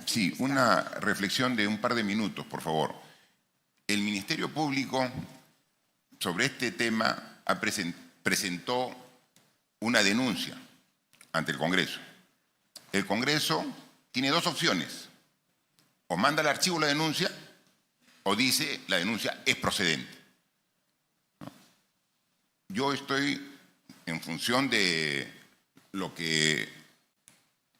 Sí, una reflexión de un par de minutos, por favor. El Ministerio Público sobre este tema presentó una denuncia ante el Congreso. El Congreso tiene dos opciones: o manda al archivo la denuncia o dice la denuncia es procedente. Yo estoy en función de lo que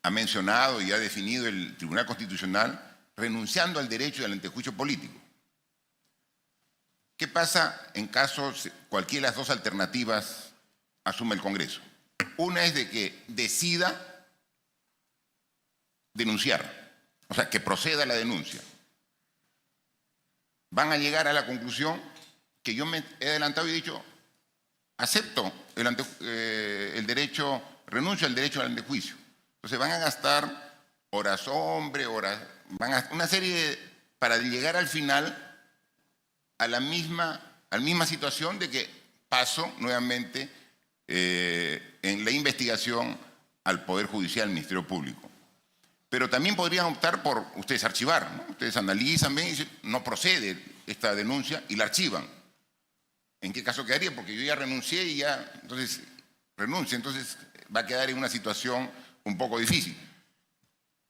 ha mencionado y ha definido el Tribunal Constitucional, renunciando al derecho y al antejuicio político. ¿Qué pasa en caso cualquiera de las dos alternativas asume el Congreso? Una es de que decida denunciar, o sea, que proceda la denuncia. Van a llegar a la conclusión que yo me he adelantado y he dicho: acepto el derecho, renuncio al derecho al antejuicio. Entonces van a gastar horas hombre, una serie para llegar al final a la misma situación de que paso nuevamente en la investigación al Poder Judicial, al Ministerio Público. Pero también podrían optar por ustedes archivar, ¿no? Ustedes analizan, ven y dicen: no procede esta denuncia, y la archivan. ¿En qué caso quedaría? Porque yo ya renuncié y ya, entonces renuncio, entonces va a quedar en una situación un poco difícil.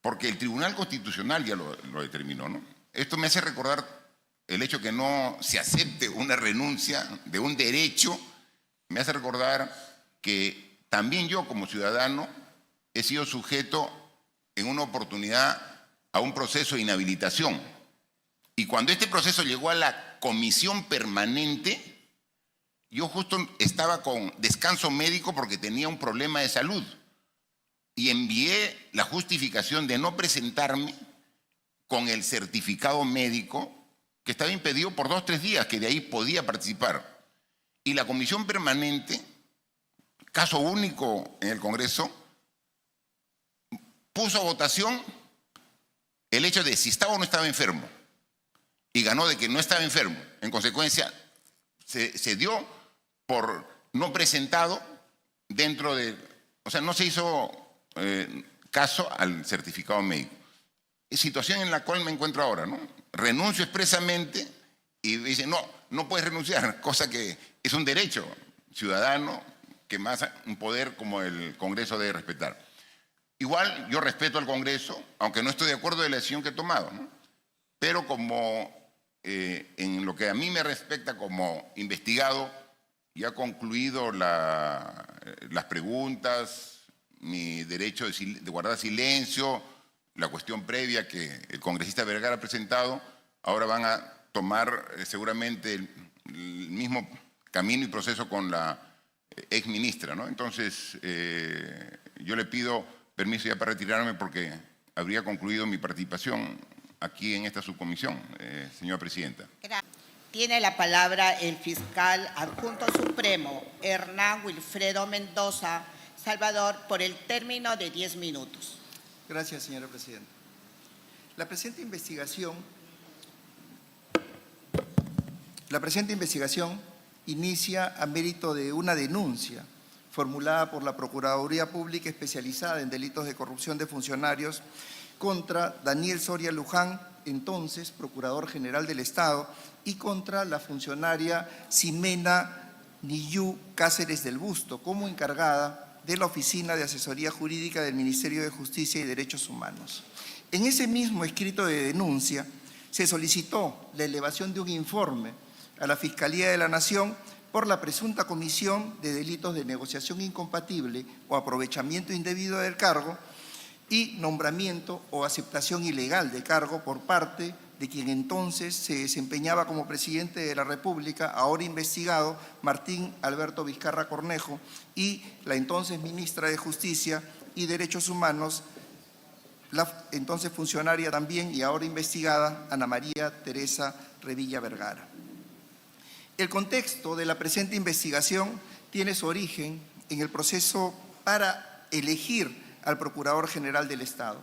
Porque el Tribunal Constitucional ya lo determinó, ¿no? Esto me hace recordar el hecho que no se acepte una renuncia de un derecho, me hace recordar que también yo como ciudadano he sido sujeto en una oportunidad a un proceso de inhabilitación. Y cuando este proceso llegó a la comisión permanente, yo justo estaba con descanso médico porque tenía un problema de salud y envié la justificación de no presentarme con el certificado médico que estaba impedido por 2 o 3 días, que de ahí podía participar. Y la comisión permanente, caso único en el Congreso, puso a votación el hecho de si estaba o no estaba enfermo, y ganó de que no estaba enfermo. En consecuencia, se dio por no presentado dentro de... O sea, no se hizo caso al certificado médico. Es situación en la cual me encuentro ahora, ¿no? Renuncio expresamente y dicen: no puedes renunciar, cosa que es un derecho ciudadano que más un poder como el Congreso debe respetar. Igual yo respeto al Congreso, aunque no estoy de acuerdo de la decisión que he tomado, ¿no? Pero como en lo que a mí me respecta como investigado, ya ha concluido las preguntas, mi derecho de guardar silencio, la cuestión previa que el congresista Vergara ha presentado, ahora van a tomar seguramente el mismo camino y proceso con la ex ministra, ¿no? Entonces, yo le pido permiso ya para retirarme porque habría concluido mi participación aquí en esta subcomisión, señora presidenta. Tiene la palabra el fiscal adjunto supremo, Hernán Wilfredo Mendoza Salvador, por el término de 10 minutos. Gracias, señora presidenta. La presente investigación inicia a mérito de una denuncia formulada por la Procuraduría Pública Especializada en Delitos de Corrupción de Funcionarios contra Daniel Soria Luján, entonces Procurador General del Estado, y contra la funcionaria Ximena Niyú Cáceres del Busto, como encargada de la Oficina de Asesoría Jurídica del Ministerio de Justicia y Derechos Humanos. En ese mismo escrito de denuncia se solicitó la elevación de un informe a la Fiscalía de la Nación por la presunta comisión de delitos de negociación incompatible o aprovechamiento indebido del cargo y nombramiento o aceptación ilegal de cargo por parte de quien entonces se desempeñaba como presidente de la República, ahora investigado, Martín Alberto Vizcarra Cornejo, y la entonces ministra de Justicia y Derechos Humanos, la entonces funcionaria también y ahora investigada, Ana María Teresa Revilla Vergara. El contexto de la presente investigación tiene su origen en el proceso para elegir al Procurador General del Estado.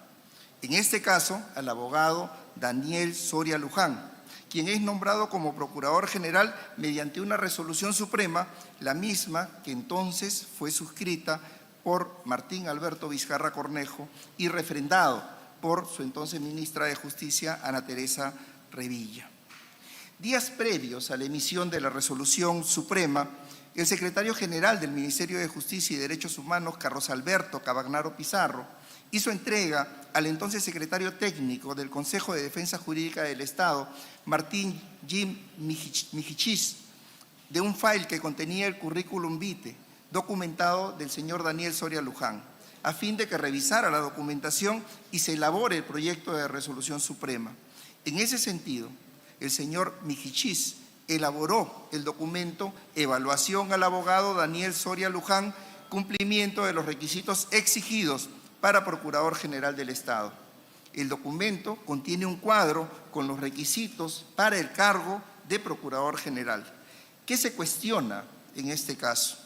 En este caso, al abogado Daniel Soria Luján, quien es nombrado como Procurador General mediante una resolución suprema, la misma que entonces fue suscrita por Martín Alberto Vizcarra Cornejo y refrendado por su entonces ministra de Justicia, Ana Teresa Revilla. Días previos a la emisión de la resolución suprema, el secretario general del Ministerio de Justicia y Derechos Humanos, Carlos Alberto Cavagnaro Pizarro, hizo entrega al entonces secretario técnico del Consejo de Defensa Jurídica del Estado, Martín Jim Mijichis, de un file que contenía el currículum vitae documentado del señor Daniel Soria Luján, a fin de que revisara la documentación y se elabore el proyecto de resolución suprema. En ese sentido, el señor Mijichis elaboró el documento Evaluación al abogado Daniel Soria Luján, cumplimiento de los requisitos exigidos para Procurador General del Estado. El documento contiene un cuadro con los requisitos para el cargo de Procurador General. ¿Qué se cuestiona en este caso?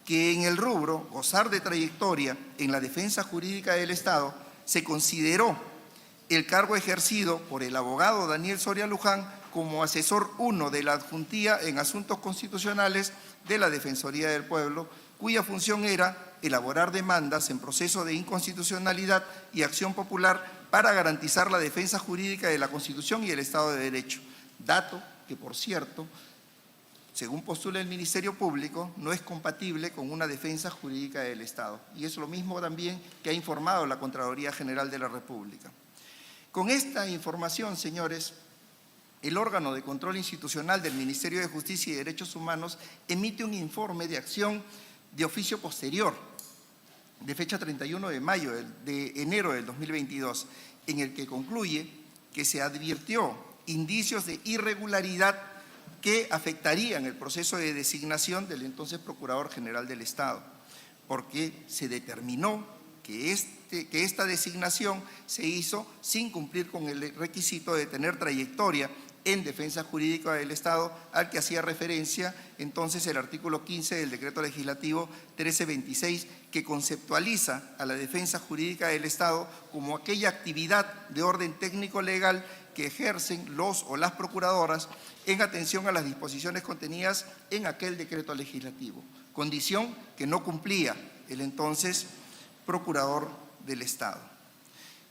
Que en el rubro gozar de trayectoria en la defensa jurídica del Estado se consideró el cargo ejercido por el abogado Daniel Soria Luján como asesor 1 de la adjuntía en asuntos constitucionales de la Defensoría del Pueblo, cuya función era elaborar demandas en proceso de inconstitucionalidad y acción popular para garantizar la defensa jurídica de la Constitución y el Estado de Derecho. Dato que, por cierto, según postula el Ministerio Público, no es compatible con una defensa jurídica del Estado. Y es lo mismo también que ha informado la Contraloría General de la República. Con esta información, señores, el órgano de control institucional del Ministerio de Justicia y Derechos Humanos emite un informe de acción de oficio posterior, de fecha 31 de enero del 2022, en el que concluye que se advirtió indicios de irregularidad que afectarían el proceso de designación del entonces Procurador General del Estado, porque se determinó que esta designación se hizo sin cumplir con el requisito de tener trayectoria en defensa jurídica del Estado, al que hacía referencia entonces el artículo 15 del Decreto Legislativo 1326, que conceptualiza a la defensa jurídica del Estado como aquella actividad de orden técnico legal que ejercen los o las procuradoras en atención a las disposiciones contenidas en aquel decreto legislativo, condición que no cumplía el entonces Procurador del Estado.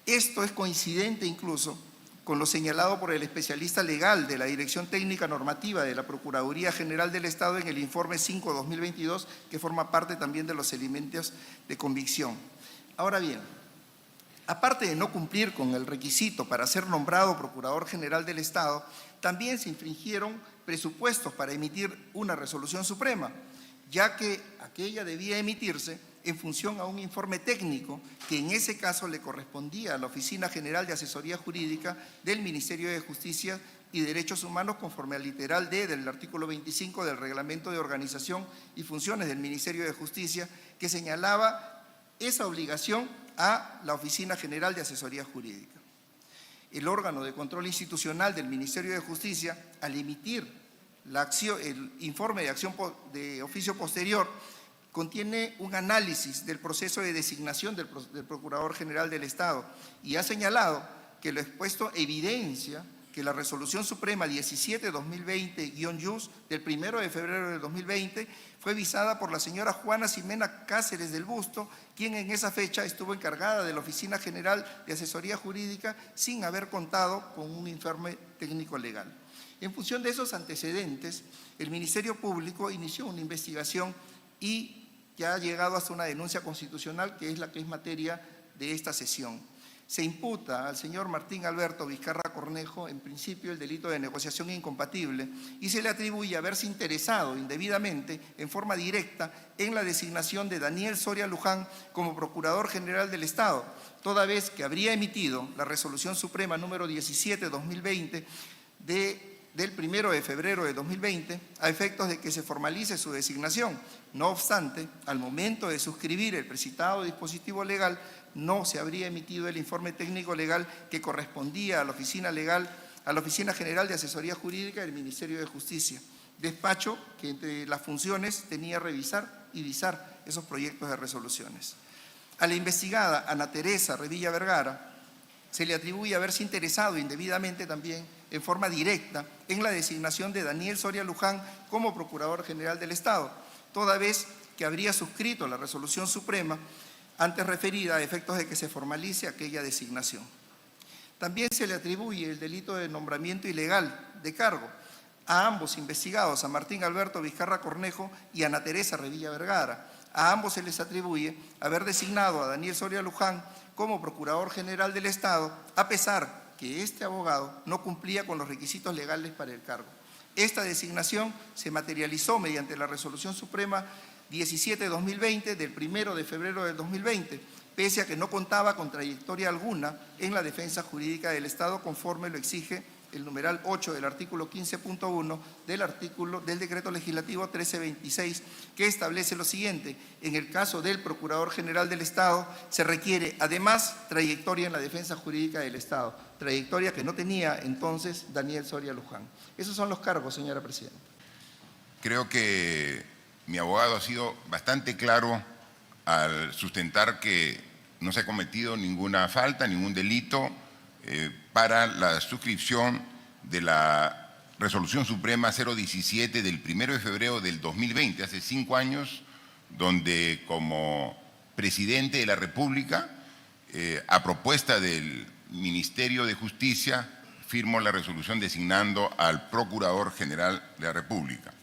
Esto es coincidente incluso con lo señalado por el especialista legal de la Dirección Técnica Normativa de la Procuraduría General del Estado en el informe 5/2022, que forma parte también de los elementos de convicción. Ahora bien, aparte de no cumplir con el requisito para ser nombrado Procurador General del Estado, también se infringieron presupuestos para emitir una resolución suprema, ya que aquella debía emitirse en función a un informe técnico que en ese caso le correspondía a la Oficina General de Asesoría Jurídica del Ministerio de Justicia y Derechos Humanos, conforme al literal D del artículo 25 del Reglamento de Organización y Funciones del Ministerio de Justicia, que señalaba esa obligación a la Oficina General de Asesoría Jurídica. El órgano de control institucional del Ministerio de Justicia, al emitir el informe de acción de oficio posterior, contiene un análisis del proceso de designación del Procurador General del Estado y ha señalado que lo expuesto evidencia que la Resolución Suprema 17/2020-YUS del 1 de febrero de 2020 fue visada por la señora Juana Ximena Cáceres del Busto, quien en esa fecha estuvo encargada de la Oficina General de Asesoría Jurídica sin haber contado con un informe técnico legal. En función de esos antecedentes, el Ministerio Público inició una investigación y ya ha llegado hasta una denuncia constitucional, que es la que es materia de esta sesión. Se imputa al señor Martín Alberto Vizcarra Cornejo, en principio, el delito de negociación incompatible y se le atribuye haberse interesado indebidamente, en forma directa, en la designación de Daniel Soria Luján como Procurador General del Estado, toda vez que habría emitido la Resolución Suprema número 17/2020 del 1 de febrero de 2020 a efectos de que se formalice su designación. No obstante, al momento de suscribir el precitado dispositivo legal, no se habría emitido el informe técnico legal que correspondía a la Oficina General de Asesoría Jurídica del Ministerio de Justicia, despacho que entre las funciones tenía revisar y visar esos proyectos de resoluciones. A la investigada Ana Teresa Revilla Vergara se le atribuye haberse interesado indebidamente también en forma directa en la designación de Daniel Soria Luján como Procurador General del Estado, toda vez que habría suscrito la Resolución Suprema antes referida, a efectos de que se formalice aquella designación. También se le atribuye el delito de nombramiento ilegal de cargo a ambos investigados, a Martín Alberto Vizcarra Cornejo y a Ana Teresa Revilla Vergara. A ambos se les atribuye haber designado a Daniel Soria Luján como Procurador General del Estado, a pesar que este abogado no cumplía con los requisitos legales para el cargo. Esta designación se materializó mediante la Resolución Suprema 17-2020 del 1 de febrero del 2020, pese a que no contaba con trayectoria alguna en la defensa jurídica del Estado, conforme lo exige el numeral 8 del artículo 15.1 del Decreto Legislativo 1326, que establece lo siguiente: en el caso del Procurador General del Estado se requiere además trayectoria en la defensa jurídica del Estado, trayectoria que no tenía entonces Daniel Soria Luján. Esos son los cargos, señora Presidenta. Creo que mi abogado ha sido bastante claro al sustentar que no se ha cometido ninguna falta, ningún delito para la suscripción de la Resolución Suprema 017 del 1 de febrero del 2020, hace 5 años, donde como presidente de la República, a propuesta del Ministerio de Justicia, firmó la resolución designando al Procurador General de la República.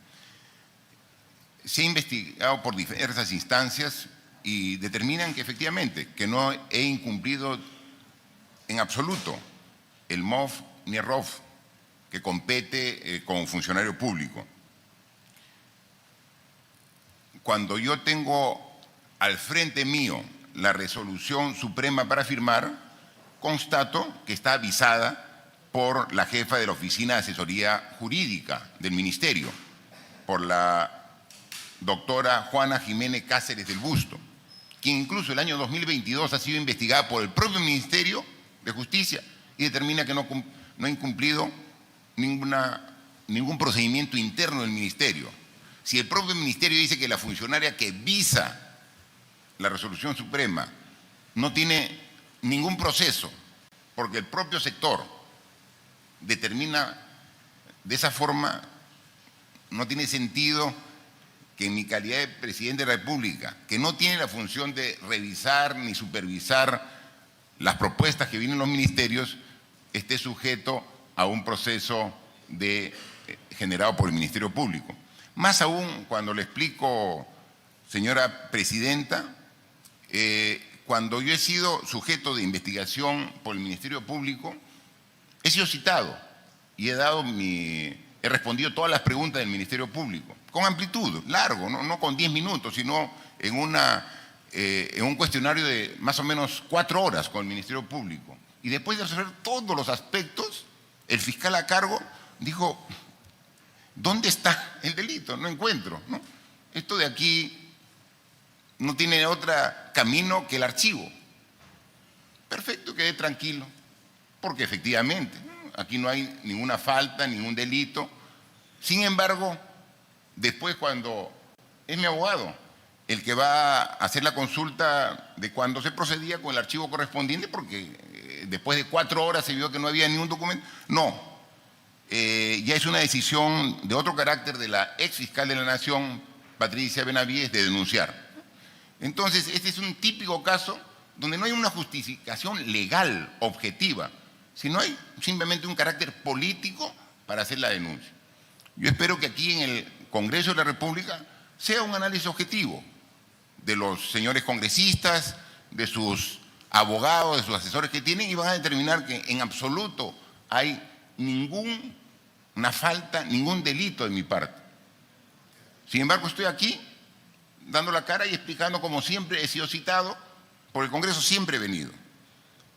Se ha investigado por diversas instancias y determinan que efectivamente que no he incumplido en absoluto el MOF ni el ROF que compete como funcionario público. Cuando yo tengo al frente mío la resolución suprema para firmar, constato que está avisada por la jefa de la Oficina de Asesoría Jurídica del Ministerio, por la doctora Juana Jiménez Cáceres del Busto, quien incluso el año 2022 ha sido investigada por el propio Ministerio de Justicia y determina que no ha incumplido ningún procedimiento interno del Ministerio. Si el propio Ministerio dice que la funcionaria que visa la resolución suprema no tiene ningún proceso, porque el propio sector determina de esa forma, no tiene sentido que en mi calidad de presidente de la República, que no tiene la función de revisar ni supervisar las propuestas que vienen en los ministerios, esté sujeto a un proceso generado por el Ministerio Público. Más aún cuando le explico, señora Presidenta, cuando yo he sido sujeto de investigación por el Ministerio Público, he sido citado y he respondido todas las preguntas del Ministerio Público, con amplitud, largo, no con 10 minutos, sino en un cuestionario de más o menos 4 horas con el Ministerio Público. Y después de resolver todos los aspectos, el fiscal a cargo dijo: ¿dónde está el delito? No encuentro, ¿no? Esto de aquí no tiene otro camino que el archivo. Perfecto, quedé tranquilo, porque efectivamente aquí no hay ninguna falta, ningún delito. Sin embargo, después, cuando es mi abogado el que va a hacer la consulta de cuando se procedía con el archivo correspondiente, porque después de 4 horas se vio que no había ningún documento, ya es una decisión de otro carácter de la ex fiscal de la Nación, Patricia Benavides, de denunciar. Entonces, este es un típico caso donde no hay una justificación legal, objetiva, sino hay simplemente un carácter político para hacer la denuncia. Yo espero que aquí en el Congreso de la República sea un análisis objetivo de los señores congresistas, de sus abogados, de sus asesores que tienen, y van a determinar que en absoluto hay ninguna falta, ningún delito de mi parte. Sin embargo, estoy aquí dando la cara y explicando, como siempre he sido citado, por el Congreso siempre he venido.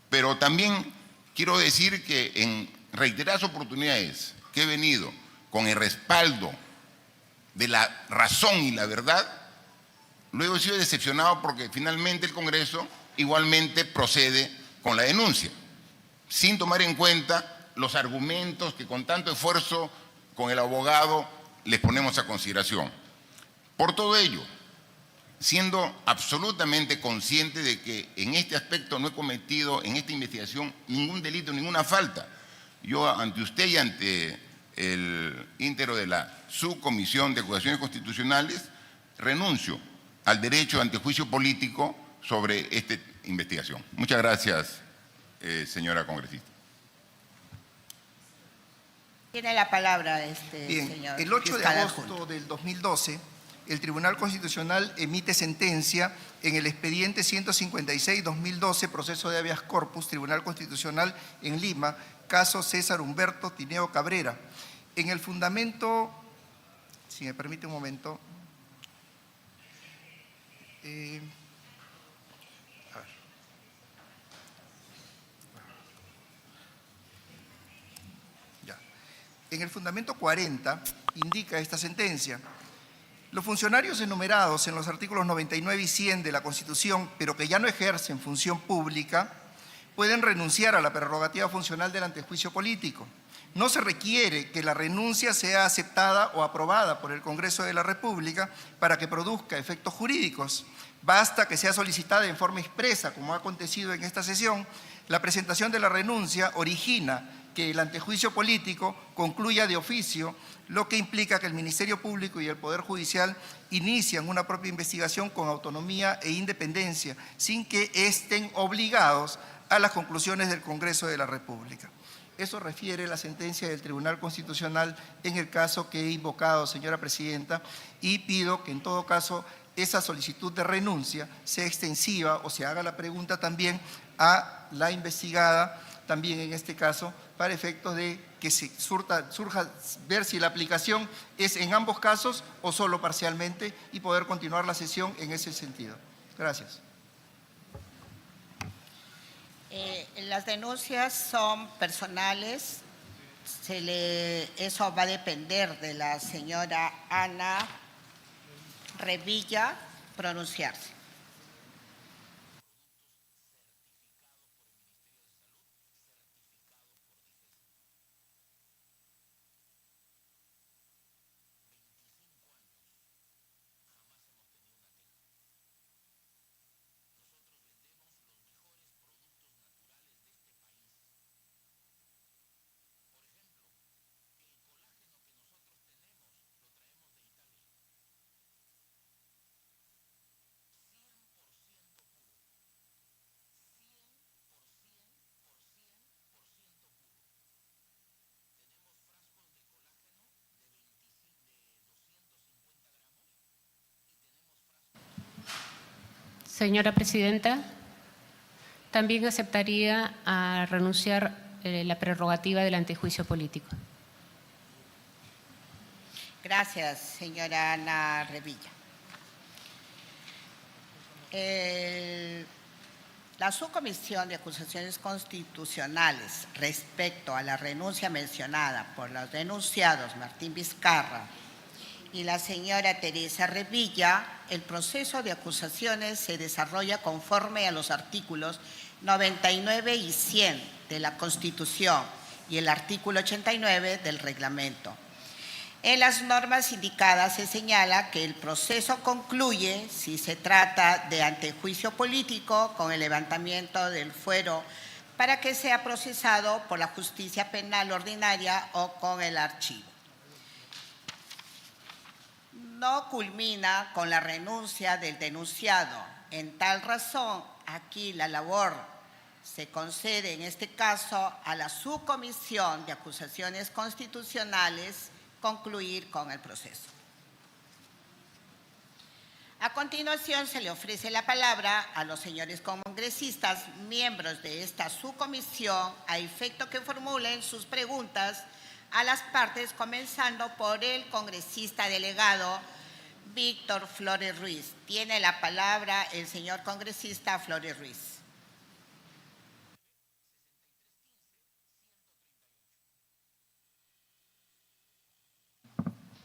Pero también quiero decir que en reiteradas oportunidades que he venido con el respaldo de la razón y la verdad, luego he sido decepcionado porque finalmente el Congreso igualmente procede con la denuncia, sin tomar en cuenta los argumentos que con tanto esfuerzo con el abogado les ponemos a consideración. Por todo ello, siendo absolutamente consciente de que en este aspecto no he cometido en esta investigación ningún delito, ninguna falta, yo ante usted y ante el íntegro de la Subcomisión de Acusaciones Constitucionales renuncio al derecho ante juicio político sobre esta investigación. Muchas gracias, señora congresista. Tiene la palabra Bien, señor el 8 de fiscal agosto adjunto. del 2012, el Tribunal Constitucional emite sentencia en el expediente 156-2012, proceso de habeas corpus, Tribunal Constitucional en Lima, caso César Humberto Tineo Cabrera. En el fundamento, si me permite un momento, a ver. Ya. En el fundamento 40 indica esta sentencia: los funcionarios enumerados en los artículos 99 y 100 de la Constitución, pero que ya no ejercen función pública, pueden renunciar a la prerrogativa funcional del antejuicio político. No se requiere que la renuncia sea aceptada o aprobada por el Congreso de la República para que produzca efectos jurídicos. Basta que sea solicitada en forma expresa, como ha acontecido en esta sesión. La presentación de la renuncia origina que el antejuicio político concluya de oficio, lo que implica que el Ministerio Público y el Poder Judicial inician una propia investigación con autonomía e independencia, sin que estén obligados a las conclusiones del Congreso de la República. Eso refiere la sentencia del Tribunal Constitucional en el caso que he invocado, señora presidenta, y pido que en todo caso esa solicitud de renuncia sea extensiva o se haga la pregunta también a la investigada, también en este caso, para efectos de que se surja ver si la aplicación es en ambos casos o solo parcialmente y poder continuar la sesión en ese sentido. Gracias. Las denuncias son personales. Eso va a depender de la señora Ana Revilla pronunciarse. Señora presidenta, también aceptaría a renunciar la prerrogativa del antejuicio político. Gracias, señora Ana Revilla. La Subcomisión de Acusaciones Constitucionales respecto a la renuncia mencionada por los denunciados Martín Vizcarra y la señora Teresa Revilla, el proceso de acusaciones se desarrolla conforme a los artículos 99 y 100 de la Constitución y el artículo 89 del reglamento. En las normas indicadas se señala que el proceso concluye si se trata de antejuicio político con el levantamiento del fuero para que sea procesado por la justicia penal ordinaria o con el archivo. No culmina con la renuncia del denunciado. En tal razón, aquí la labor se concede en este caso a la Subcomisión de Acusaciones Constitucionales concluir con el proceso. A continuación, se le ofrece la palabra a los señores congresistas, miembros de esta subcomisión, a efecto que formulen sus preguntas a las partes, comenzando por el congresista delegado Víctor Flores Ruiz. Tiene la palabra el señor congresista Flores Ruiz.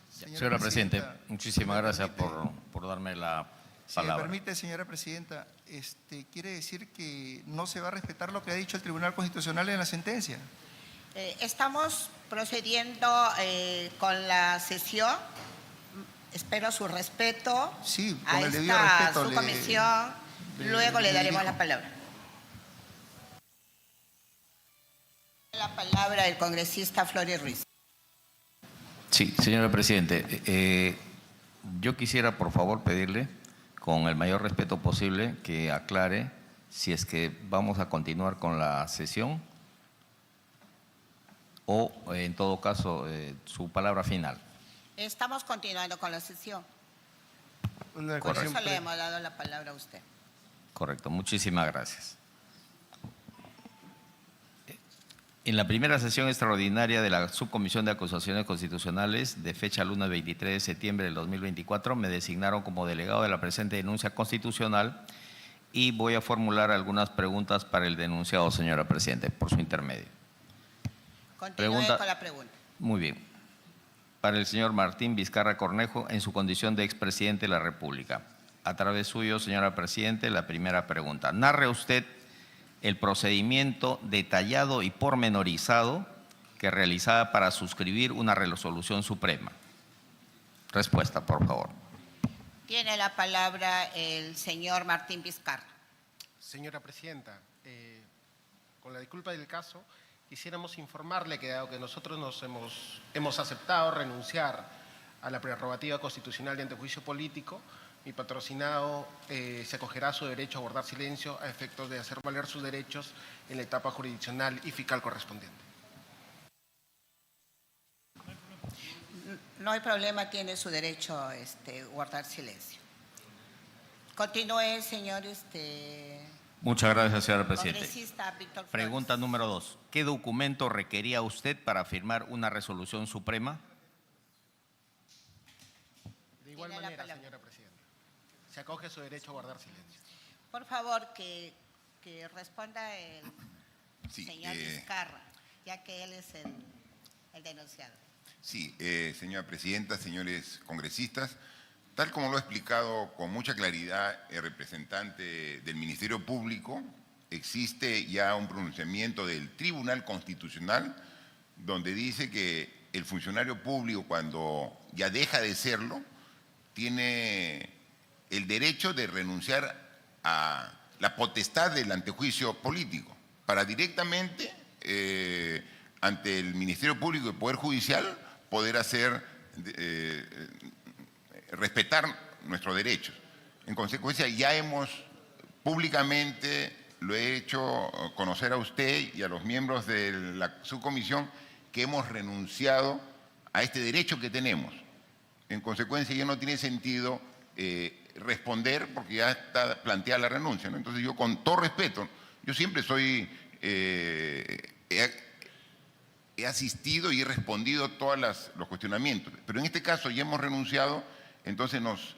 Señora Presidenta, muchísimas gracias por darme la palabra. Si me permite, señora Presidenta, ¿quiere decir que no se va a respetar lo que ha dicho el Tribunal Constitucional en la sentencia? Estamos procediendo con la sesión. Espero su respeto Sí, a con el debido esta respeto. subcomisión. Luego le daremos dirijo. la palabra. La palabra el congresista Flores Ruiz. Sí, señora Presidente, yo quisiera por favor pedirle, con el mayor respeto posible, que aclare si es que vamos a continuar con la sesión o, en todo caso, su palabra final. Estamos continuando con la sesión. Una Por cuestión eso le hemos dado la palabra a usted. Correcto, muchísimas gracias. En la primera sesión extraordinaria de la Subcomisión de Acusaciones Constitucionales, de fecha lunes 23 de septiembre del 2024, me designaron como delegado de la presente denuncia constitucional y voy a formular algunas preguntas para el denunciado, señora Presidente, por su intermedio. Continúe con la pregunta. Muy bien. Para el señor Martín Vizcarra Cornejo, en su condición de expresidente de la República. A través suyo, señora Presidente, la primera pregunta. Narre usted el procedimiento detallado y pormenorizado que realizaba para suscribir una resolución suprema. Respuesta, por favor. Tiene la palabra el señor Martín Vizcarra. Señora Presidenta, con la disculpa del caso, quisiéramos informarle que dado que nosotros hemos aceptado renunciar a la prerrogativa constitucional de antejuicio político, mi patrocinado se acogerá a su derecho a guardar silencio a efectos de hacer valer sus derechos en la etapa jurisdiccional y fiscal correspondiente. No hay problema, tiene su derecho a guardar silencio. Continúe, señor Muchas gracias, señora Presidente. congresista Víctor Flores. Pregunta número 2. ¿Qué documento requería usted para firmar una resolución suprema? De igual Tiene la manera, palabra. señora Presidenta, se acoge a su derecho a guardar silencio. Por favor, que responda el Sí, señor Vizcarra, ya que él es el denunciado. Sí, señora Presidenta, señores congresistas, tal como lo ha explicado con mucha claridad el representante del Ministerio Público, existe ya un pronunciamiento del Tribunal Constitucional donde dice que el funcionario público, cuando ya deja de serlo, tiene el derecho de renunciar a la potestad del antejuicio político para directamente, ante el Ministerio Público y el Poder Judicial, poder hacer respetar nuestros derechos. En consecuencia, ya hemos públicamente, lo he hecho conocer a usted y a los miembros de la subcomisión, que hemos renunciado a este derecho que tenemos. En consecuencia, ya no tiene sentido responder porque ya está planteada la renuncia, ¿no? Entonces yo, con todo respeto, yo siempre soy, he asistido y he respondido a todos los cuestionamientos, pero en este caso ya hemos renunciado, entonces nos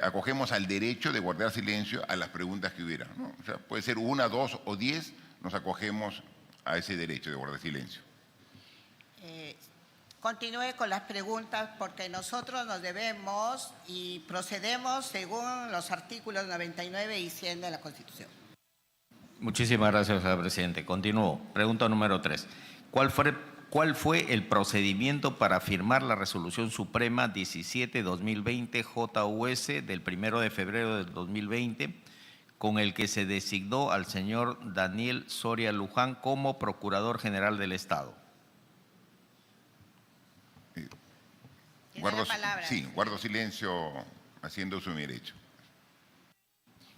acogemos al derecho de guardar silencio a las preguntas que hubieran, ¿no? O sea, puede ser 1, 2 o 10, nos acogemos a ese derecho de guardar silencio. Continúe con las preguntas porque nosotros nos debemos y procedemos según los artículos 99 y 100 de la Constitución. Muchísimas gracias, señora Presidente. Continúo. Pregunta número 3. ¿Cuál fue el procedimiento para firmar la Resolución Suprema 17-2020 JUS del 1 de febrero del 2020 con el que se designó al señor Daniel Soria Luján como Procurador General del Estado? Guardo silencio haciendo uso de mi derecho.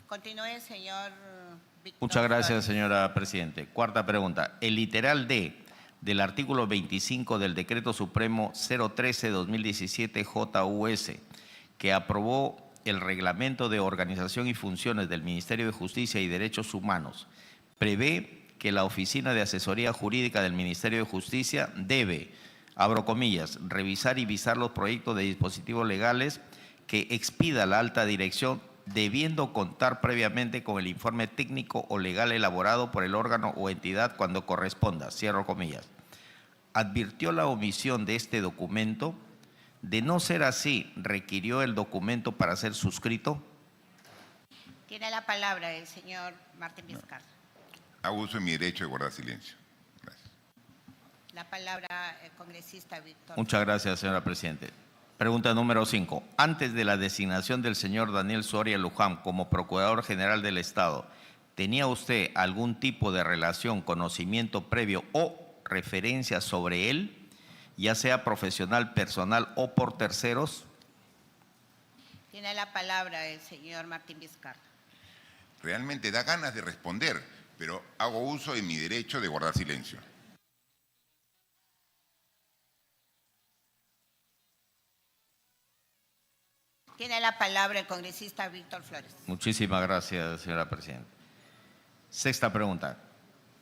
Continúe, señor Víctor Muchas gracias, Flores. señora Presidente. Cuarta pregunta. El literal D del artículo 25 del Decreto Supremo 013-2017 JUS, que aprobó el Reglamento de Organización y Funciones del Ministerio de Justicia y Derechos Humanos, prevé que la Oficina de Asesoría Jurídica del Ministerio de Justicia debe, abro comillas, revisar y visar los proyectos de dispositivos legales que expida la alta dirección, debiendo contar previamente con el informe técnico o legal elaborado por el órgano o entidad cuando corresponda, cierro comillas. Advirtió la omisión de este documento. De no ser así, ¿requirió el documento para ser suscrito? Tiene la palabra el señor Martín Vizcarra. Hago uso de mi derecho de guardar silencio. Gracias. La palabra el congresista Víctor. Muchas gracias, señora Presidente. Pregunta número 5. Antes de la designación del señor Daniel Soria Luján como Procurador General del Estado, ¿tenía usted algún tipo de relación, conocimiento previo o referencia sobre él, ya sea profesional, personal o por terceros? Tiene la palabra el señor Martín Vizcarra. Realmente da ganas de responder, pero hago uso de mi derecho de guardar silencio. Tiene la palabra el congresista Víctor Flores. Muchísimas gracias, señora presidenta. Sexta pregunta.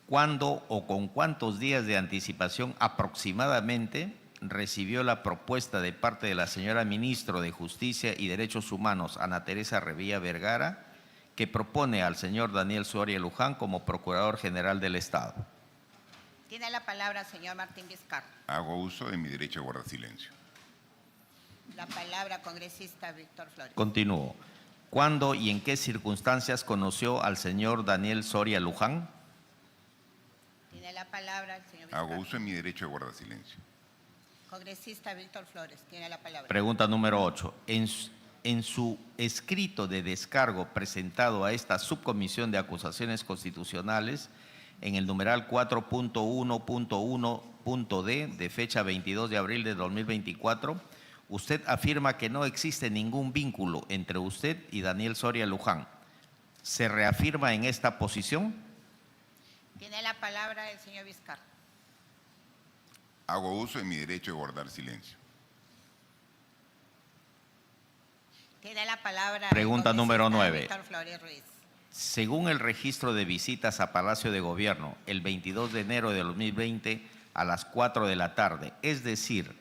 ¿Cuándo o con cuántos días de anticipación aproximadamente recibió la propuesta de parte de la señora Ministro de Justicia y Derechos Humanos, Ana Teresa Revilla Vergara, que propone al señor Daniel Soria Luján como Procurador General del Estado? Tiene la palabra el señor Martín Vizcarra. Hago uso de mi derecho de guardar silencio. La palabra congresista Víctor Flores. Continúo. ¿Cuándo y en qué circunstancias conoció al señor Daniel Soria Luján? Tiene la palabra el señor Vizcarra. Hago uso de mi derecho de guardar silencio. Congresista Víctor Flores, tiene la palabra. Pregunta número 8. En su escrito de descargo presentado a esta subcomisión de acusaciones constitucionales, en el numeral 4.1.1.d de fecha 22 de abril de 2024, usted afirma que no existe ningún vínculo entre usted y Daniel Soria Luján. ¿Se reafirma en esta posición? Tiene la palabra el señor Vizcarra. Hago uso de mi derecho de guardar silencio. Tiene la palabra. Pregunta el número congresista 9. Víctor Flores Ruiz. Según el registro de visitas a Palacio de Gobierno, el 22 de enero de 2020 a las 4 de la tarde, es decir,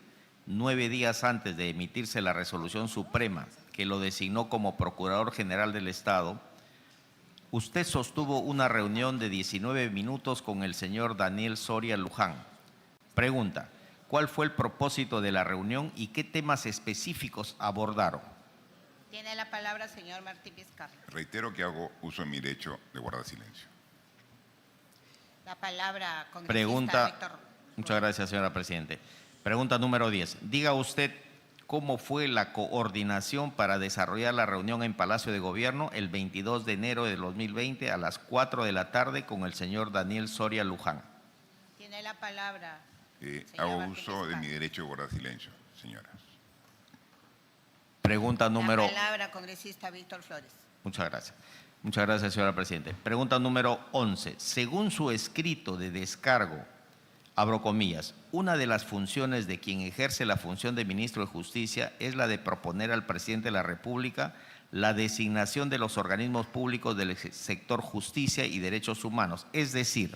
9 días antes de emitirse la resolución suprema que lo designó como Procurador General del Estado, usted sostuvo una reunión de 19 minutos con el señor Daniel Soria Luján. Pregunta, ¿cuál fue el propósito de la reunión y qué temas específicos abordaron? Tiene la palabra el señor Martín Vizcarra. Reitero que hago uso de mi derecho de guardar silencio. La palabra congresista Pregunta, Víctor Ruiz. muchas gracias, señora Presidente. Pregunta número 10. Diga usted cómo fue la coordinación para desarrollar la reunión en Palacio de Gobierno el 22 de enero de 2020 a las 4 de la tarde con el señor Daniel Soria Luján. Tiene la palabra. señor Hago Martín uso de Vizcarra. mi derecho de guardar silencio, señoras. Pregunta número... La palabra congresista Víctor Flores. Muchas gracias. Muchas gracias, señora Presidente. Pregunta número 11. Según su escrito de descargo, abro comillas, una de las funciones de quien ejerce la función de ministro de Justicia es la de proponer al presidente de la República la designación de los organismos públicos del sector justicia y derechos humanos. Es decir,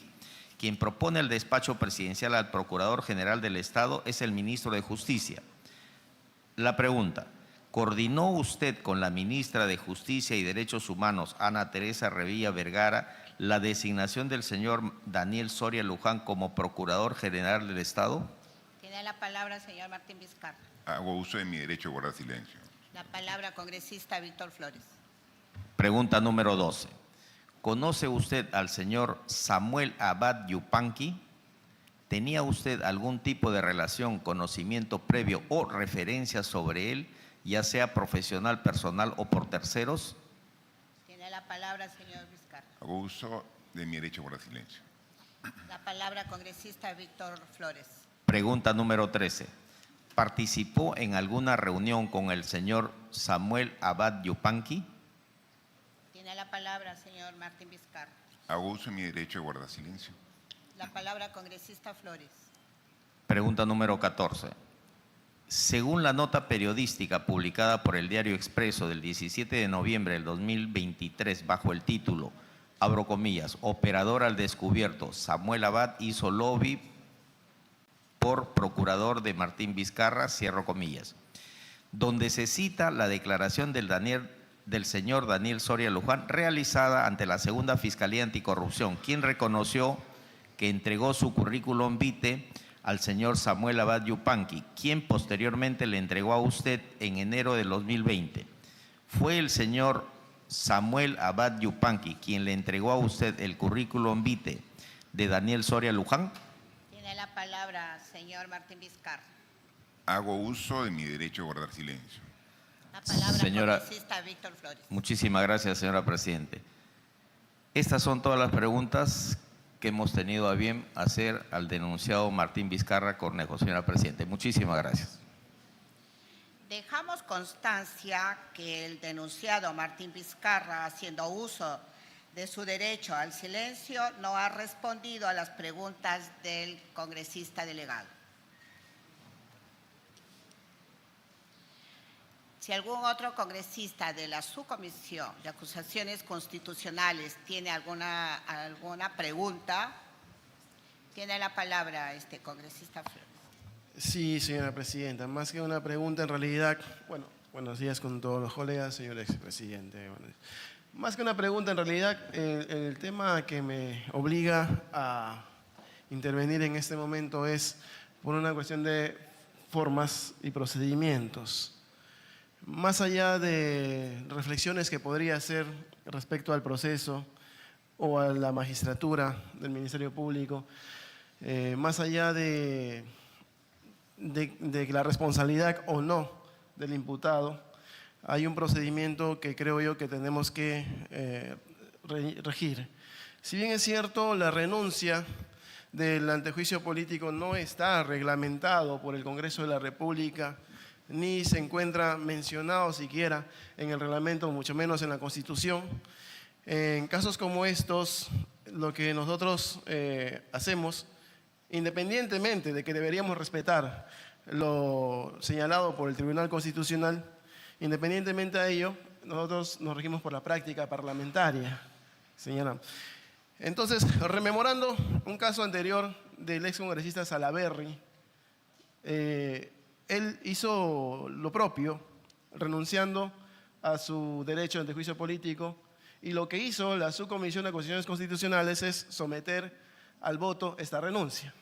quien propone el despacho presidencial al Procurador General del Estado es el ministro de Justicia. La pregunta, ¿coordinó usted con la ministra de Justicia y Derechos Humanos, Ana Teresa Revilla Vergara, la designación del señor Daniel Soria Luján como Procurador General del Estado? Tiene la palabra el señor Martín Vizcarra. Hago uso de mi derecho de guardar silencio. La palabra congresista Víctor Flores. Pregunta número 12. ¿Conoce usted al señor Samuel Abad Yupanqui? ¿Tenía usted algún tipo de relación, conocimiento previo o referencia sobre él, ya sea profesional, personal o por terceros? Tiene la palabra el señor Vizcarra. Hago uso de mi derecho de guardar silencio. La palabra congresista Víctor Flores. Pregunta número 13. ¿Participó en alguna reunión con el señor Samuel Abad Yupanqui? Tiene la palabra el señor Martín Vizcarra. Hago uso de mi derecho de guardar silencio. La palabra congresista Flores. Pregunta número 14. Según la nota periodística publicada por el Diario Expreso del 17 de noviembre del 2023 bajo el título, abro comillas, Operador al descubierto, Samuel Abad hizo lobby por procurador de Martín Vizcarra, cierro comillas, donde se cita la declaración del señor Daniel Soria Luján realizada ante la Segunda Fiscalía Anticorrupción, quien reconoció que entregó su currículum vitae al señor Samuel Abad Yupanqui, quien posteriormente le entregó a usted en enero del 2020. ¿Fue el señor Samuel Abad Yupanqui quien le entregó a usted el currículum vitae de Daniel Soria Luján? Tiene la palabra señor Martín Vizcarra. Hago uso de mi derecho de guardar silencio. La palabra Señora- congresista Víctor Flores. Muchísimas gracias, señora Presidente. Estas son todas las preguntas que hemos tenido a bien hacer al denunciado Martín Vizcarra Cornejo, señora Presidente. Muchísimas gracias. Dejamos constancia que el denunciado Martín Vizcarra, haciendo uso de su derecho al silencio, no ha respondido a las preguntas del congresista delegado. Si algún otro congresista de la subcomisión de acusaciones constitucionales tiene alguna pregunta, tiene la palabra congresista Flores. Sí, señora presidenta, más que una pregunta, en realidad, bueno, buenos días con todos los colegas, señor expresidente. Más que una pregunta, en realidad, el tema que me obliga a intervenir en este momento es por una cuestión de formas y procedimientos. Más allá de reflexiones que podría hacer respecto al proceso o a la magistratura del Ministerio Público, más allá de la responsabilidad o no del imputado, hay un procedimiento que creo yo que tenemos que regir. Si bien es cierto, la renuncia del antejuicio político no está reglamentado por el Congreso de la República, ni se encuentra mencionado siquiera en el reglamento, mucho menos en la Constitución. En casos como estos, lo que nosotros hacemos, independientemente de que deberíamos respetar lo señalado por el Tribunal Constitucional, independientemente de ello, nosotros nos regimos por la práctica parlamentaria, señalamos. Entonces, rememorando un caso anterior del ex congresista Salaverry, él hizo lo propio, renunciando a su derecho ante juicio político, y lo que hizo la Subcomisión de Acusaciones Constitucionales es someter al voto esta renuncia.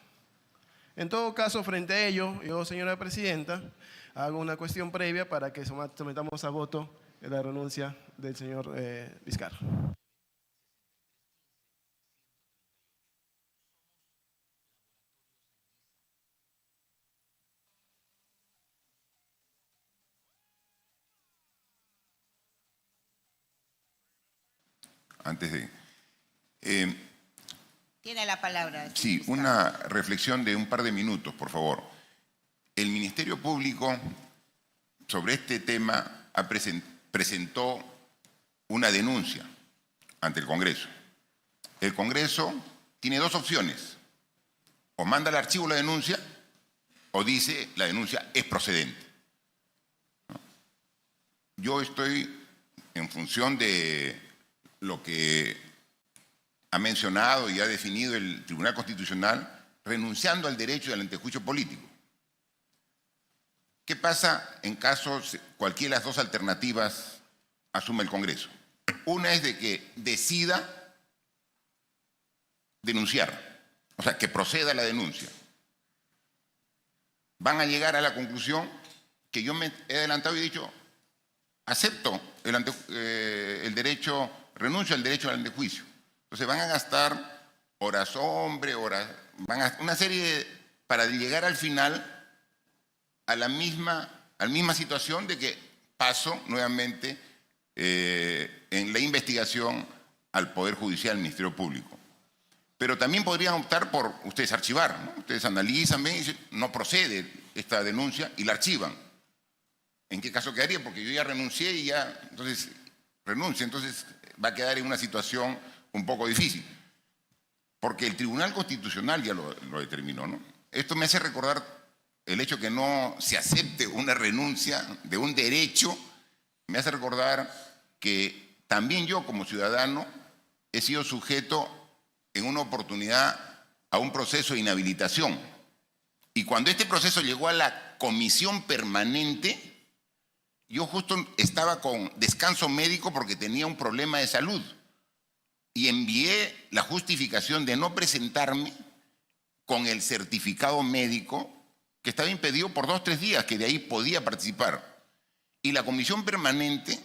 En todo caso, frente a ello, yo, señora presidenta, hago una cuestión previa para que sometamos a voto la renuncia del señor Vizcarra. Antes de... Tiene la palabra. Sí, una reflexión de un par de minutos, por favor. El Ministerio Público sobre este tema presentó una denuncia ante el Congreso. El Congreso tiene dos opciones: o manda al archivo la denuncia o dice la denuncia es procedente. Yo estoy en función de lo que ha mencionado y ha definido el Tribunal Constitucional, renunciando al derecho del antejuicio político. ¿Qué pasa en caso cualquiera de las dos alternativas asume el Congreso? Una es de que decida denunciar, o sea, que proceda a la denuncia. Van a llegar a la conclusión que yo me he adelantado y he dicho, acepto el derecho, renuncio al derecho al antejuicio. Entonces van a gastar horas hombre, una serie para llegar al final a la misma situación de que paso nuevamente en la investigación al Poder Judicial, al Ministerio Público. Pero también podrían optar por ustedes archivar, ¿no? Ustedes analizan, ven y dicen, no procede esta denuncia y la archivan. ¿En qué caso quedaría? Porque yo ya renuncié y ya, entonces renuncio, entonces va a quedar en una situación un poco difícil. Porque el Tribunal Constitucional ya lo determinó, ¿no? Esto me hace recordar el hecho que no se acepte una renuncia de un derecho, me hace recordar que también yo como ciudadano he sido sujeto en una oportunidad a un proceso de inhabilitación. Y cuando este proceso llegó a la comisión permanente, yo justo estaba con descanso médico porque tenía un problema de salud. Y envié la justificación de no presentarme con el certificado médico que estaba impedido por 2 o 3 días, que de ahí podía participar. Y la comisión permanente,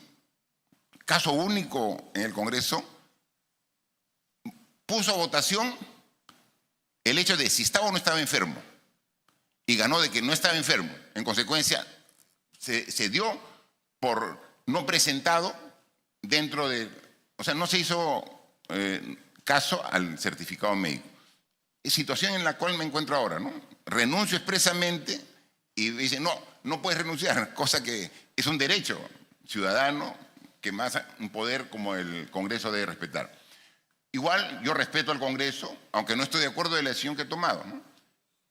caso único en el Congreso, puso a votación el hecho de si estaba o no estaba enfermo. Y ganó de que no estaba enfermo. En consecuencia, se dio por no presentado dentro de... O sea, no se hizo caso al certificado médico. Es situación en la cual me encuentro ahora, ¿no? Renuncio expresamente y dicen, no, no puedes renunciar, cosa que es un derecho ciudadano que más un poder como el Congreso debe respetar. Igual yo respeto al Congreso, aunque no estoy de acuerdo de la decisión que he tomado, ¿no?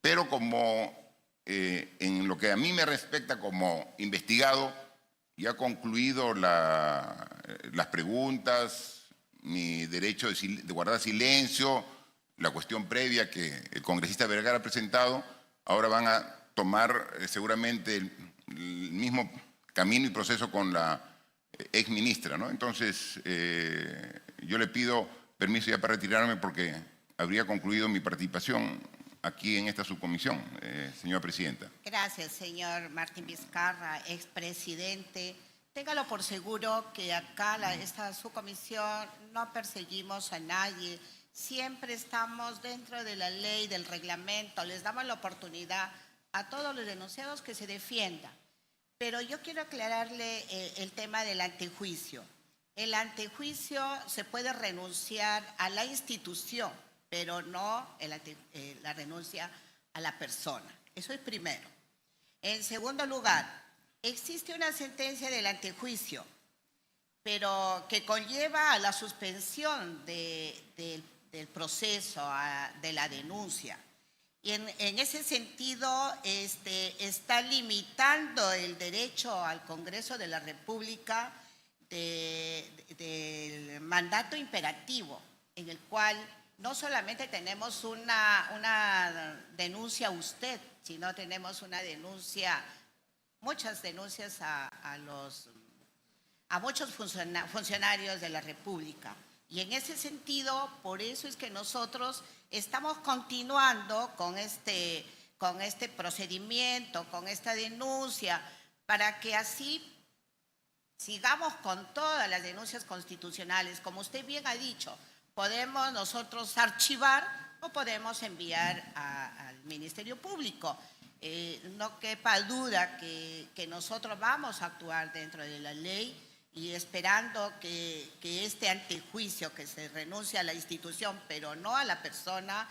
Pero como en lo que a mí me respecta como investigado, ya ha concluido las preguntas, mi derecho de guardar silencio, la cuestión previa que el congresista Vergara ha presentado, ahora van a tomar seguramente el mismo camino y proceso con la ex ministra, ¿no? Entonces, yo le pido permiso ya para retirarme porque habría concluido mi participación aquí en esta subcomisión, señora presidenta. Gracias, señor Martín Vizcarra, expresidente. Téngalo por seguro que acá, esta subcomisión, no perseguimos a nadie. Siempre estamos dentro de la ley, del reglamento. Les damos la oportunidad a todos los denunciados que se defiendan. Pero yo quiero aclararle el tema del antejuicio. El antejuicio se puede renunciar a la institución, pero no la renuncia a la persona. Eso es primero. En segundo lugar, existe una sentencia del antejuicio, pero que conlleva a la suspensión del proceso, de la denuncia. Y en ese sentido está limitando el derecho al Congreso de la República del mandato imperativo, en el cual no solamente tenemos una denuncia a usted, sino tenemos una denuncia, muchas denuncias a muchos funcionarios de la República. Y en ese sentido, por eso es que nosotros estamos continuando con este procedimiento, con esta denuncia, para que así sigamos con todas las denuncias constitucionales. Como usted bien ha dicho, podemos nosotros archivar o podemos enviar al Ministerio Público. No quepa duda que nosotros vamos a actuar dentro de la ley y esperando que este antejuicio, que se renuncia a la institución pero no a la persona,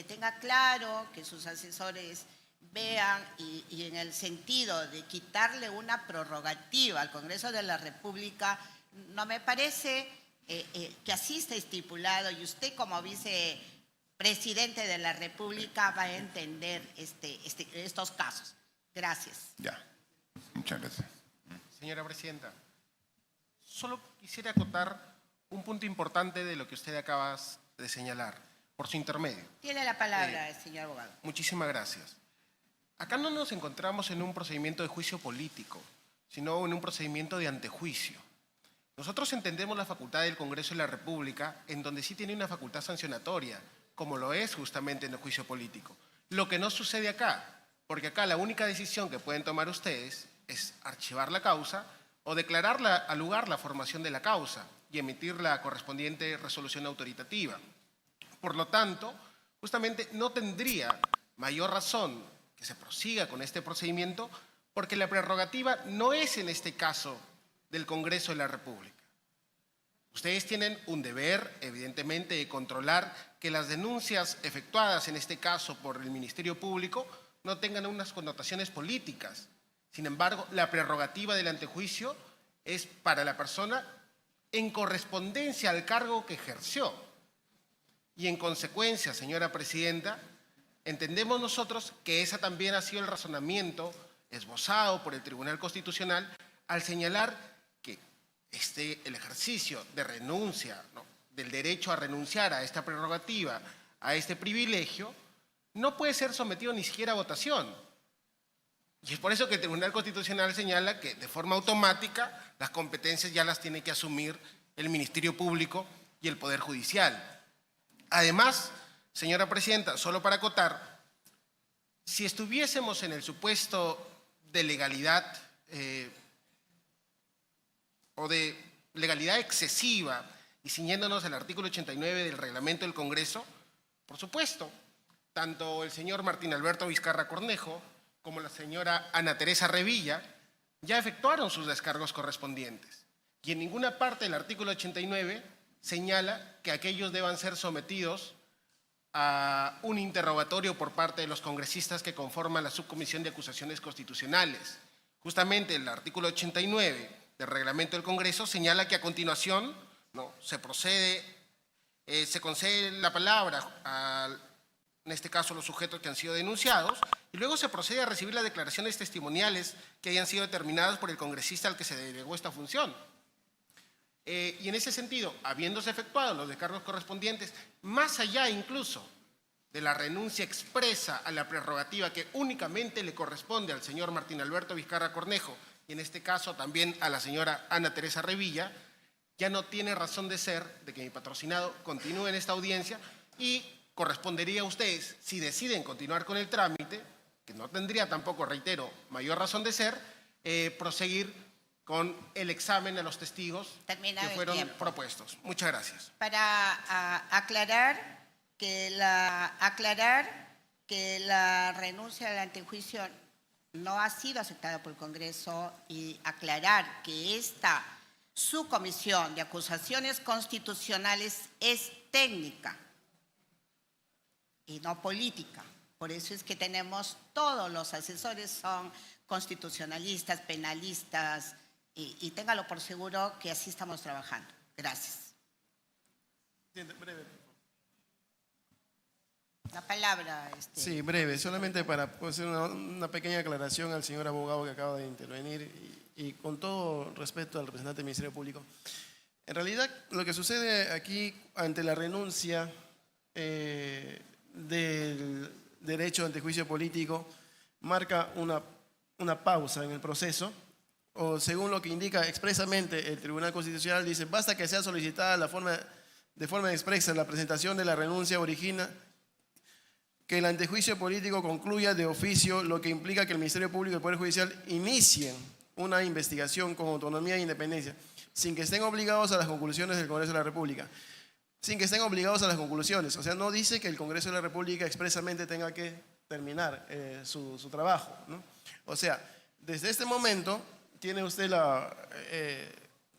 tenga claro, que sus asesores vean y en el sentido de quitarle una prerrogativa al Congreso de la República, no me parece que así está estipulado, y usted como vicepresidente de la República va a entender estos casos. Gracias. Ya, muchas gracias. Señora presidenta, solo quisiera acotar un punto importante de lo que usted acaba de señalar, por su intermedio. Tiene la palabra, señor abogado. Muchísimas gracias. Acá no nos encontramos en un procedimiento de juicio político, sino en un procedimiento de antejuicio. Nosotros entendemos la facultad del Congreso de la República, en donde sí tiene una facultad sancionatoria, como lo es justamente en el juicio político. Lo que no sucede acá, porque acá la única decisión que pueden tomar ustedes es archivar la causa o declararla al lugar la formación de la causa y emitir la correspondiente resolución autoritativa. Por lo tanto, justamente no tendría mayor razón que se prosiga con este procedimiento, porque la prerrogativa no es en este caso del Congreso de la República. Ustedes tienen un deber, evidentemente, de controlar que las denuncias efectuadas, en este caso por el Ministerio Público, no tengan unas connotaciones políticas. Sin embargo, la prerrogativa del antejuicio es para la persona en correspondencia al cargo que ejerció. Y en consecuencia, señora presidenta, entendemos nosotros que ese también ha sido el razonamiento esbozado por el Tribunal Constitucional al señalar que el ejercicio de renuncia, del derecho a renunciar a esta prerrogativa, a este privilegio, no puede ser sometido ni siquiera a votación. Y es por eso que el Tribunal Constitucional señala que de forma automática las competencias ya las tiene que asumir el Ministerio Público y el Poder Judicial. Además, señora presidenta, solo para acotar, si estuviésemos en el supuesto de legalidad o de legalidad excesiva y ciñéndonos al artículo 89 del reglamento del Congreso, por supuesto, tanto el señor Martín Alberto Vizcarra Cornejo como la señora Ana Teresa Revilla ya efectuaron sus descargos correspondientes. Y en ninguna parte del artículo 89 señala que aquellos deban ser sometidos a un interrogatorio por parte de los congresistas que conforman la Subcomisión de Acusaciones Constitucionales. Justamente el artículo 89 del reglamento del Congreso señala que a continuación se concede la palabra en este caso los sujetos que han sido denunciados, y luego se procede a recibir las declaraciones testimoniales que hayan sido determinadas por el congresista al que se delegó esta función. Y en ese sentido, habiéndose efectuado los descargos correspondientes, más allá incluso de la renuncia expresa a la prerrogativa que únicamente le corresponde al señor Martín Alberto Vizcarra Cornejo, y en este caso también a la señora Ana Teresa Revilla, ya no tiene razón de ser de que mi patrocinado continúe en esta audiencia y correspondería a ustedes, si deciden continuar con el trámite, que no tendría tampoco, reitero, mayor razón de ser, proseguir con el examen a los testigos Terminado que el fueron tiempo. propuestos. Muchas gracias. Para aclarar que la renuncia al antejuicio no ha sido aceptada por el Congreso y aclarar que esta subcomisión de acusaciones constitucionales es técnica y no política. Por eso es que tenemos todos los asesores son constitucionalistas, penalistas, y téngalo por seguro que así estamos trabajando. Gracias. La palabra. Sí, breve, solamente para hacer una pequeña aclaración al señor abogado que acaba de intervenir y con todo respeto al representante del Ministerio Público. En realidad, lo que sucede aquí ante la renuncia del derecho ante juicio político marca una pausa en el proceso, o según lo que indica expresamente el Tribunal Constitucional, dice, basta que sea solicitada de forma expresa la presentación de la renuncia origina que el antejuicio político concluya de oficio, lo que implica que el Ministerio Público y el Poder Judicial inicien una investigación con autonomía e independencia, sin que estén obligados a las conclusiones del Congreso de la República. Sin que estén obligados a las conclusiones. O sea, no dice que el Congreso de la República expresamente tenga que terminar su trabajo, ¿no? O sea, desde este momento tiene usted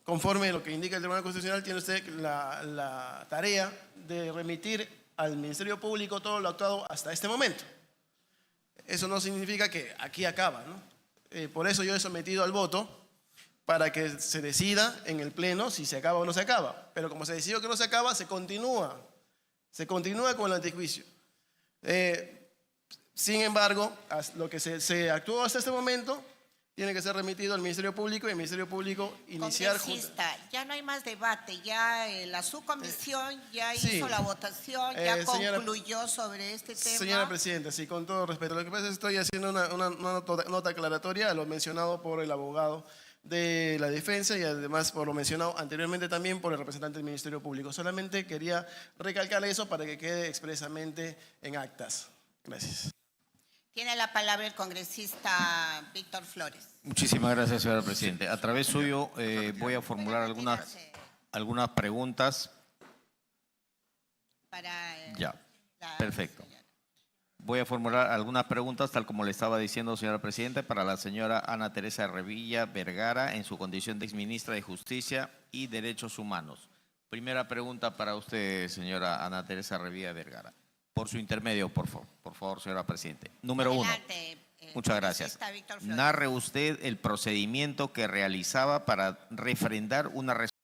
conforme a lo que indica el Tribunal Constitucional, tiene usted la tarea de remitir al Ministerio Público todo lo actuado hasta este momento. Eso no significa que aquí acaba, ¿no? Por eso yo he sometido al voto para que se decida en el Pleno si se acaba o no se acaba. Pero como se decidió que no se acaba, se continúa con el antejuicio. Sin embargo, lo que se actuó hasta este momento tiene que ser remitido al Ministerio Público y el Ministerio Público iniciar... Congresista, ya no hay más debate, ya la subcomisión ya sí. hizo la votación, ya señora, concluyó sobre este tema. Señora Presidenta, sí, con todo respeto, lo que pasa es que estoy haciendo una nota aclaratoria a lo mencionado por el abogado de la defensa y además por lo mencionado anteriormente también por el representante del Ministerio Público. Solamente quería recalcar eso para que quede expresamente en actas. Gracias. Tiene la palabra el congresista Víctor Flores. Muchísimas gracias, señora Presidenta. A través suyo voy a formular algunas preguntas. Ya, perfecto. Voy a formular algunas preguntas, tal como le estaba diciendo, señora Presidenta, para la señora Ana Teresa Revilla Vergara, en su condición de exministra de Justicia y Derechos Humanos. Primera pregunta para usted, señora Ana Teresa Revilla Vergara. Por su intermedio, por favor, señora Presidenta. Número uno. Muchas gracias. Narre usted el procedimiento que realizaba para refrendar una resolución